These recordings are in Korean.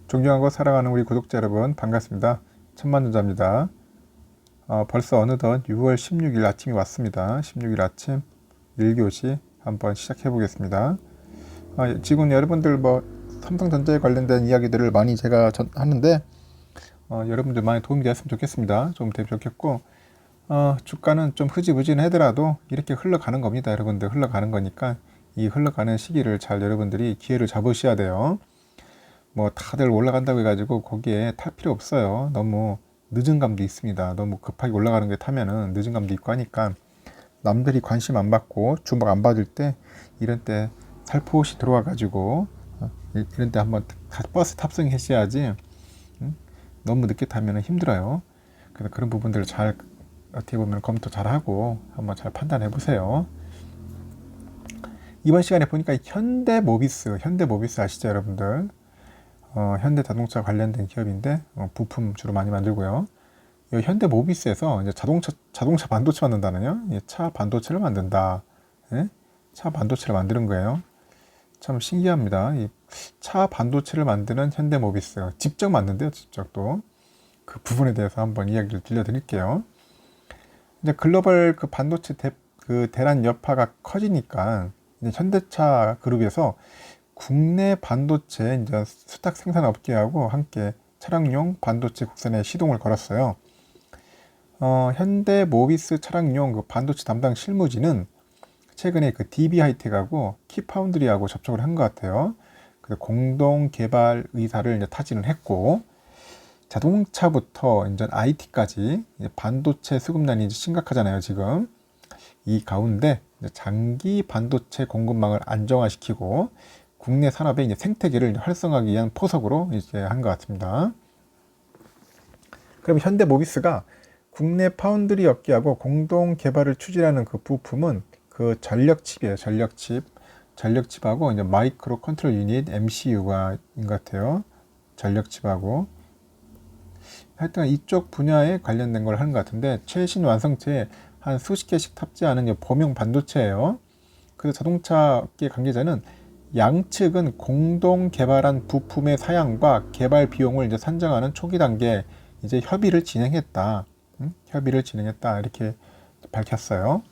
존경하고 사랑하는 우리 구독자 여러분 반갑습니다. 천만전자입니다. 벌써 어느덧 6월 16일 아침이 왔습니다. 16일 아침 1교시 한번 시작해 보겠습니다. 지금 여러분들 삼성전자에 관련된 이야기들을 많이 제가 하는데 여러분들 많이 도움이 되었으면 좋겠습니다. 좀 되면 좋겠고 주가는 좀 흐지부진하더라도 이렇게 흘러가는 겁니다. 여러분들 흘러가는 거니까 이 흘러가는 시기를 잘 여러분들이 기회를 잡으셔야 돼요. 다들 올라간다고 해가지고 거기에 탈 필요 없어요. 너무 늦은 감도 있습니다. 너무 급하게 올라가는 게 타면은 늦은 감도 있고 하니까 남들이 관심 안 받고 주목 안 받을 때 이런 때 살포시 들어와 가지고 이런 때 한번 버스 탑승하셔야지. 너무 늦게 타면은 힘들어요. 그래서 그런 부분들을 잘 어떻게 보면 검토 잘 하고 한번 잘 판단해 보세요. 이번 시간에 보니까 현대모비스 아시죠 여러분들? 현대자동차 관련된 기업인데 부품 주로 많이 만들고요. 이 현대모비스에서 이제 자동차 반도체 만든다는요. 차 반도체를 만든다. 예? 차 반도체를 만드는 거예요. 참 신기합니다. 이 차 반도체를 만드는 현대모비스 직접 만든대요. 직접 또 그 부분에 대해서 한번 이야기를 들려드릴게요. 이제 글로벌 그 반도체 대란 여파가 커지니까 이제 현대차 그룹에서 국내 반도체 이제 수탁 생산 업계하고 함께 차량용 반도체 국산에 시동을 걸었어요. 현대모비스 차량용 그 반도체 담당 실무진은 최근에 그 DB 하이텍하고 키파운드리하고 접촉을 한 것 같아요. 그래서 공동 개발 의사를 이제 타진을 했고, 자동차부터 이제 IT까지 반도체 수급난이 이제 심각하잖아요, 지금. 이 가운데 장기 반도체 공급망을 안정화시키고 국내 산업의 이제 생태계를 활성화하기 위한 포석으로 이제 한 것 같습니다. 그럼 현대모비스가 국내 파운드리 업계하고 공동 개발을 추진하는 그 부품은 그 전력칩이에요. 전력칩하고 이제 마이크로 컨트롤 유닛 MCU가 인 것 같아요. 전력칩하고 하여튼 이쪽 분야에 관련된 걸 하는 것 같은데 최신 완성체에 한 수십 개씩 탑재하는 범용 반도체예요. 그래서 자동차계 관계자는 양측은 공동 개발한 부품의 사양과 개발 비용을 이제 산정하는 초기 단계 이제 협의를 진행했다. 이렇게 밝혔어요.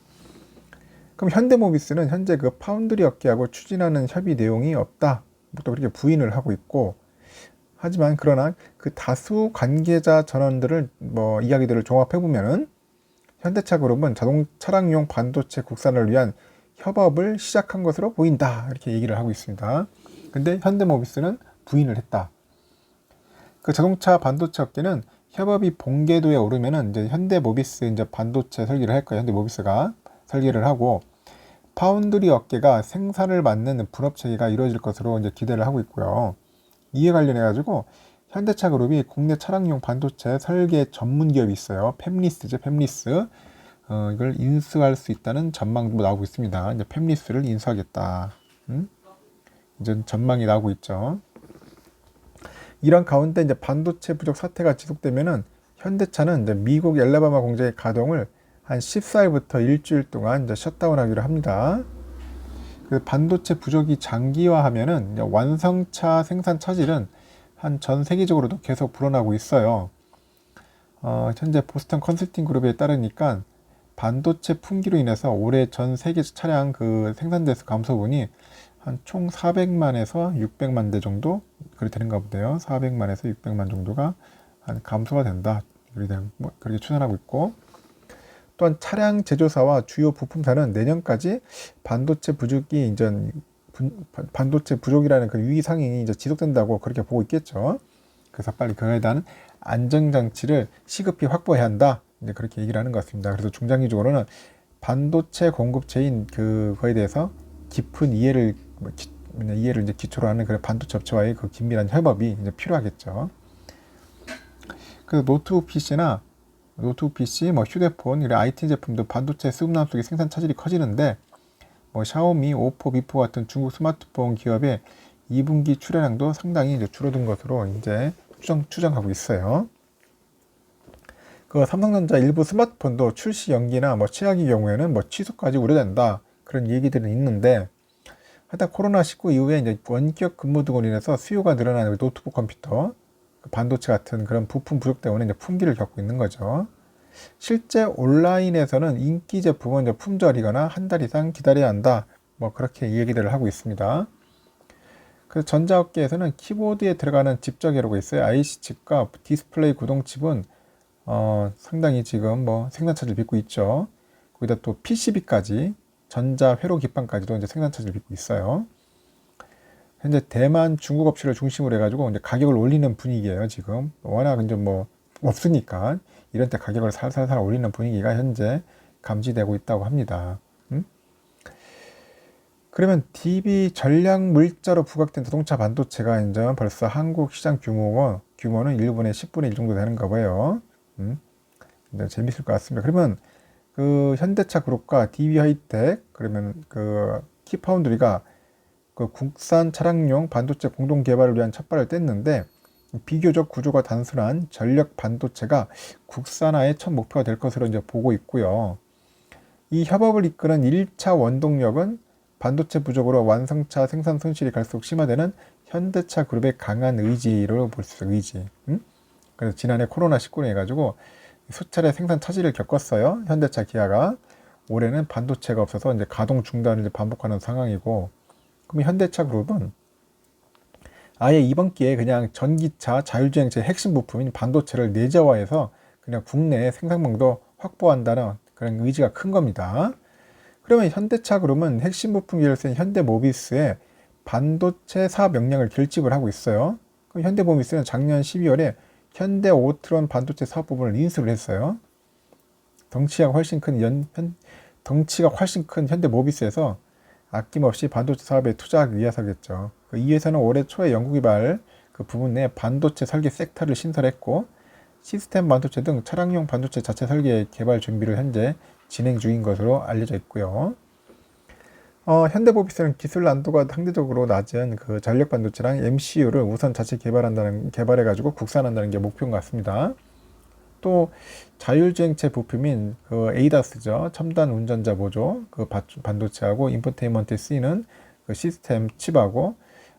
그럼 현대모비스는 현재 그 파운드리 업계하고 추진하는 협의 내용이 없다. 또 그렇게 부인을 하고 있고, 하지만 그러나 그 다수 관계자 전원들을 이야기들을 종합해 보면은 현대차 그룹은 차량용 반도체 국산을 위한 협업을 시작한 것으로 보인다. 이렇게 얘기를 하고 있습니다. 근데 현대모비스는 부인을 했다. 그 자동차 반도체 업계는 협업이 본궤도에 오르면은 이제 현대모비스 이제 반도체 설계를 할 거예요. 현대모비스가 설계를 하고 파운드리 업계가 생산을 맡는 분업 체계가 이루어질 것으로 이제 기대를 하고 있고요. 이에 관련해 가지고 현대차 그룹이 국내 차량용 반도체 설계 전문 기업이 있어요. 팹리스죠, 팹리스. 이걸 인수할 수 있다는 전망도 나오고 있습니다. 이제 팹리스를 인수하겠다. 이제 전망이 나오고 있죠. 이런 가운데 이제 반도체 부족 사태가 지속되면은 현대차는 이제 미국 엘라바마 공장의 가동을 한 14일부터 일주일 동안 이제 셧다운하기로 합니다. 그 반도체 부족이 장기화하면은 이제 완성차 생산 차질은 한 전 세계적으로도 계속 불어나고 있어요. 현재 보스턴 컨설팅 그룹에 따르니까 반도체 품귀로 인해서 올해 전 세계 차량 그 생산 대수 감소분이 한 총 400만에서 600만 대 정도 그렇게 되는가 보네요. 400만에서 600만 정도가 한 감소가 된다. 그렇게 추산하고 있고, 또한 차량 제조사와 주요 부품사는 내년까지 반도체 부족이라는 그 위기 상황이 이제 지속된다고 그렇게 보고 있겠죠. 그래서 빨리 그거에 대한 안정장치를 시급히 확보해야 한다. 이제 그렇게 얘기를 하는 것 같습니다. 그래서 중장기적으로는 반도체 공급체인 그거에 대해서 깊은 이해를 이제 기초로 하는 그런 반도체 업체와의 그 긴밀한 협업이 이제 필요하겠죠. 그래서 노트북 PC, 휴대폰, 이런 IT 제품도 반도체 수급난 속에 생산 차질이 커지는데, 샤오미, 오포, 미포 같은 중국 스마트폰 기업의 2분기 출하량도 상당히 이제 줄어든 것으로 이제 추정하고 있어요. 그 삼성전자 일부 스마트폰도 출시 연기나 최악의 경우에는 취소까지 우려된다. 그런 얘기들은 있는데, 하여튼 코로나19 이후에 이제 원격 근무 등으로 인해서 수요가 늘어나는 노트북 컴퓨터, 반도체 같은 그런 부품 부족 때문에 이제 품귀를 겪고 있는 거죠. 실제 온라인에서는 인기 제품은 이제 품절이거나 한 달 이상 기다려야 한다. 뭐 그렇게 얘기들을 하고 있습니다. 그래서 전자업계에서는 키보드에 들어가는 칩 재료가 있어요. IC 칩과 디스플레이 구동 칩은 상당히 지금 뭐 생산 차질을 빚고 있죠. 거기다 또 PCB까지 전자 회로 기판까지도 이제 생산 차질을 빚고 있어요. 현재 대만, 중국 업체를 중심으로 해가지고 이제 가격을 올리는 분위기예요. 지금 워낙 이제 뭐 없으니까 이런 때 가격을 살살살 올리는 분위기가 현재 감지되고 있다고 합니다. 그러면 DB 전략 물자로 부각된 자동차 반도체가 이제 벌써 한국 시장 규모는 1분의 10분의 1 정도 되는가 봐요. 이제 재밌을 것 같습니다. 그러면 그 현대차 그룹과 DB 하이텍 그러면 그 키파운드리가 그 국산 차량용 반도체 공동 개발을 위한 첫발을 뗐는데 비교적 구조가 단순한 전력 반도체가 국산화의 첫 목표가 될 것으로 이제 보고 있고요. 이 협업을 이끄는 1차 원동력은 반도체 부족으로 완성차 생산 손실이 갈수록 심화되는 현대차 그룹의 강한 의지로 볼 수 있어요. 의지. 그래서 지난해 코로나19로 해가지고 수차례 생산 차질을 겪었어요. 현대차 기아가. 올해는 반도체가 없어서 이제 가동 중단을 이제 반복하는 상황이고, 그럼 현대차 그룹은 아예 이번 기회에 그냥 전기차 자율주행체 핵심 부품인 반도체를 내재화해서 그냥 국내에 생산망도 확보한다는 그런 의지가 큰 겁니다. 그러면 현대차 그룹은 핵심 부품 계열사인 현대모비스에 반도체 사업 역량을 결집을 하고 있어요. 그럼 현대모비스는 작년 12월에 현대오트론 반도체 사업 부분을 인수를 했어요. 덩치가 훨씬 큰 현대모비스에서 아낌없이 반도체 사업에 투자하기 위해서겠죠. 이 회사는 올해 초에 연구개발 그 부분 내 반도체 설계 섹터를 신설했고, 시스템 반도체 등 차량용 반도체 자체 설계 개발 준비를 현재 진행 중인 것으로 알려져 있고요. 현대모비스는 기술 난도가 상대적으로 낮은 그 전력 반도체랑 MCU를 우선 자체 개발해가지고 국산한다는 게 목표인 것 같습니다. 또 자율주행체 부품인 그 ADAS죠. 첨단 운전자 보조 그 반도체하고 인포테인먼트에 쓰이는 그 시스템 칩하고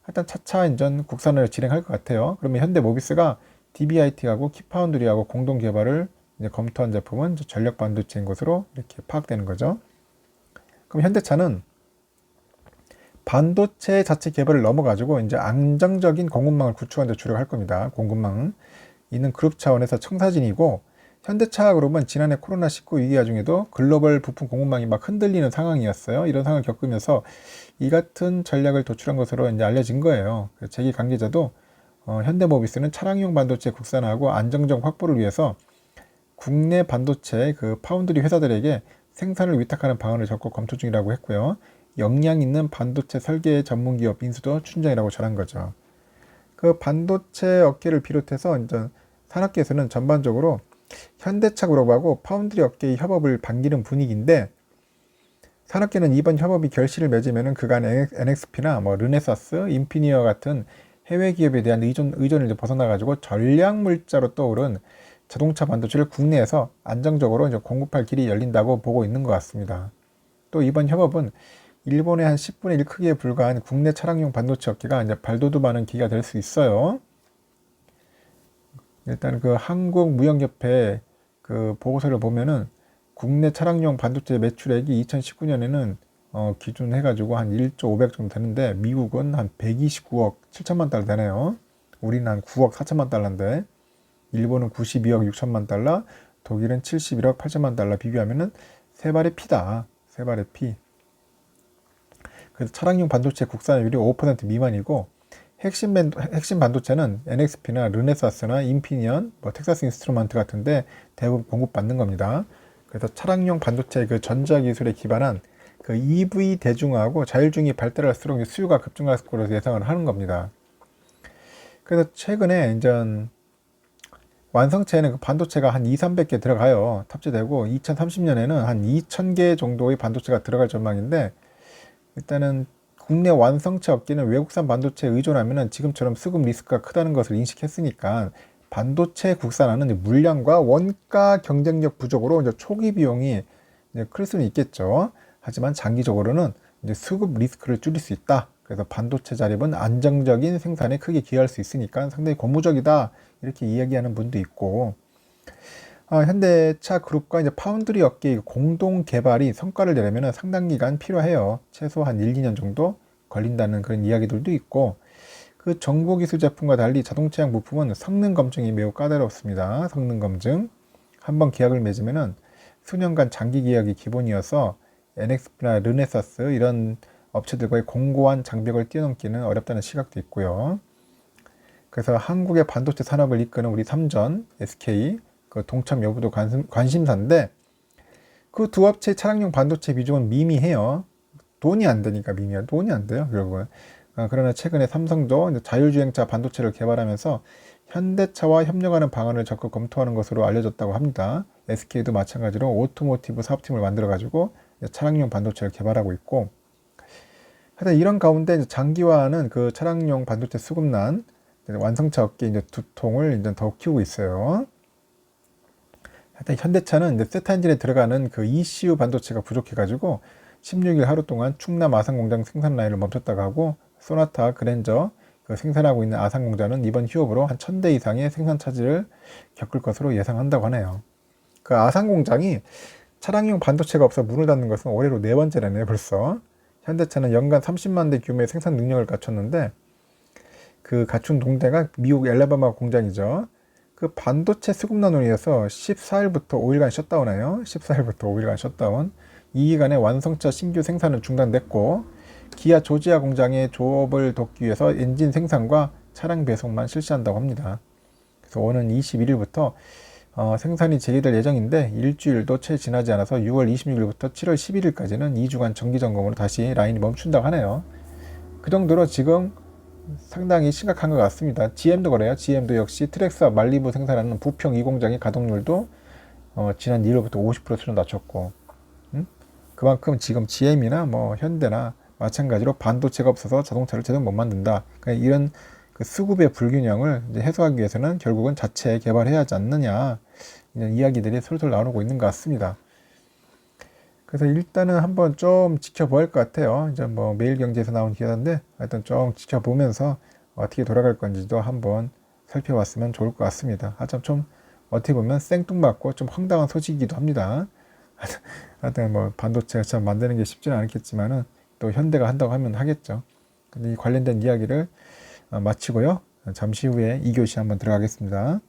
일단 차차 인전 국산을 진행할 것 같아요. 그러면 현대모비스가 DBIT하고 키파운드리하고 공동 개발을 이제 검토한 제품은 전력 반도체인 것으로 이렇게 파악되는 거죠. 그럼 현대차는 반도체 자체 개발을 넘어가지고 이제 안정적인 공급망을 구축하는 데 주력할 겁니다. 공급망. 이는 그룹 차원에서 청사진이고, 현대차 그룹은 지난해 코로나19 위기 와중에도 글로벌 부품 공급망이 막 흔들리는 상황이었어요. 이런 상황을 겪으면서 이 같은 전략을 도출한 것으로 이제 알려진 거예요. 재계 관계자도 현대모비스는 차량용 반도체 국산화하고 안정적 확보를 위해서 국내 반도체 그 파운드리 회사들에게 생산을 위탁하는 방안을 적극 검토 중이라고 했고요. 역량 있는 반도체 설계 전문 기업 인수도 추진중이라고 전한 거죠. 그 반도체 업계를 비롯해서 이제 산업계에서는 전반적으로 현대차 그룹하고 파운드리 업계의 협업을 반기는 분위기인데, 산업계는 이번 협업이 결실을 맺으면 그간 NXP나 뭐 르네사스, 인피니어 같은 해외 기업에 대한 의존을 이제 벗어나가지고 전략 물자로 떠오른 자동차 반도체를 국내에서 안정적으로 이제 공급할 길이 열린다고 보고 있는 것 같습니다. 또 이번 협업은 일본의 한 10분의 1 크기에 불과한 국내 차량용 반도체 업계가 이제 발돋움하는 기회가 될 수 있어요. 일단 그 한국무역협회 그 보고서를 보면은 국내 차량용 반도체 매출액이 2019년에는 기준 해가지고 한 1조 500 정도 되는데, 미국은 한 129억 7천만 달러 되네요. 우리는 한 9억 4천만 달러인데, 일본은 92억 6천만 달러, 독일은 71억 8천만 달러. 비교하면은 세 발의 피다. 세 발의 피. 그래서 차량용 반도체 국산율이 5% 미만이고, 핵심 반도체는 NXP나 르네사스나 인피니언, 뭐 텍사스 인스트루먼트 같은데 대부분 공급받는 겁니다. 그래서 차량용 반도체 그 전자 기술에 기반한 그 EV 대중화하고 자율주행이 발달할수록 수요가 급증할 것으로 예상을 하는 겁니다. 그래서 최근에 이제 완성체에는 그 반도체가 한 200~300개 들어가요. 탑재되고 2030년에는 한 2000개 정도의 반도체가 들어갈 전망인데, 일단은 국내 완성체 업계는 외국산 반도체에 의존하면 지금처럼 수급 리스크가 크다는 것을 인식했으니까 반도체 국산화는 물량과 원가 경쟁력 부족으로 이제 초기 비용이 이제 클 수는 있겠죠. 하지만 장기적으로는 이제 수급 리스크를 줄일 수 있다. 그래서 반도체 자립은 안정적인 생산에 크게 기여할 수 있으니까 상당히 고무적이다. 이렇게 이야기하는 분도 있고, 현대차 그룹과 이제 파운드리 업계의 공동 개발이 성과를 내려면 상당 기간 필요해요. 최소 한 1, 2년 정도 걸린다는 그런 이야기들도 있고, 그 정보 기술 제품과 달리 자동차용 부품은 성능 검증이 매우 까다롭습니다. 성능 검증. 한번 계약을 맺으면은 수년간 장기 계약이 기본이어서 NXP나 르네사스 이런 업체들과의 공고한 장벽을 뛰어넘기는 어렵다는 시각도 있고요. 그래서 한국의 반도체 산업을 이끄는 우리 삼전, SK, 그 동참 여부도 관심사인데 그 두 업체의 차량용 반도체 비중은 미미해요. 돈이 안 되니까 미미해요. 돈이 안 돼요, 결국은. 그러나 최근에 삼성도 자율주행차 반도체를 개발하면서 현대차와 협력하는 방안을 적극 검토하는 것으로 알려졌다고 합니다. SK도 마찬가지로 오토모티브 사업팀을 만들어가지고 차량용 반도체를 개발하고 있고, 하여튼 이런 가운데 장기화하는 그 차량용 반도체 수급난 완성차 업계 이제 두통을 이제 더 키우고 있어요. 하여튼 현대차는 이제 세타 엔진에 들어가는 그 ECU 반도체가 부족해가지고 16일 하루 동안 충남 아산 공장 생산 라인을 멈췄다가 하고, 소나타, 그랜저 그 생산하고 있는 아산 공장은 이번 휴업으로 한 1000대 이상의 생산 차질을 겪을 것으로 예상한다고 하네요. 그 아산 공장이 차량용 반도체가 없어 문을 닫는 것은 올해로 4번째라네요, 벌써. 현대차는 연간 30만 대 규모의 생산 능력을 갖췄는데 그 갖춘 동대가 미국 엘라바마 공장이죠. 그 반도체 수급난으로 서 14일부터 5일간 셧다운해요. 14일부터 5일간 셧다운. 이 기간에 완성차 신규 생산은 중단됐고, 기아 조지아 공장의 조업을 돕기 위해서 엔진 생산과 차량 배송만 실시한다고 합니다. 그래서 오는 21일부터 생산이 재개될 예정인데 일주일도 채 지나지 않아서 6월 26일부터 7월 11일까지는 2주간 정기 점검으로 다시 라인이 멈춘다고 하네요. 그 정도로 지금 상당히 심각한 것 같습니다. GM도 그래요. GM도 역시 트랙스와 말리부 생산하는 부평 이 공장의 가동률도 지난 2일부터 50% 수준 낮췄고, 그만큼 지금 GM이나 뭐 현대나 마찬가지로 반도체가 없어서 자동차를 제대로 못 만든다. 그러니까 이런 그 수급의 불균형을 이제 해소하기 위해서는 결국은 자체 개발해야 하지 않느냐, 이런 이야기들이 솔솔 나오고 있는 것 같습니다. 그래서 일단은 한번 좀 지켜봐야 할 것 같아요. 이제 뭐 매일경제에서 나온 기사인데 하여튼 좀 지켜보면서 어떻게 돌아갈 건지도 한번 살펴봤으면 좋을 것 같습니다. 하여튼 좀 어떻게 보면 생뚱맞고 좀 황당한 소식이기도 합니다. 하여튼 뭐 반도체가 참 만드는 게 쉽지는 않겠지만은 또 현대가 한다고 하면 하겠죠. 근데 이 관련된 이야기를 마치고요. 잠시 후에 2교시 한번 들어가겠습니다.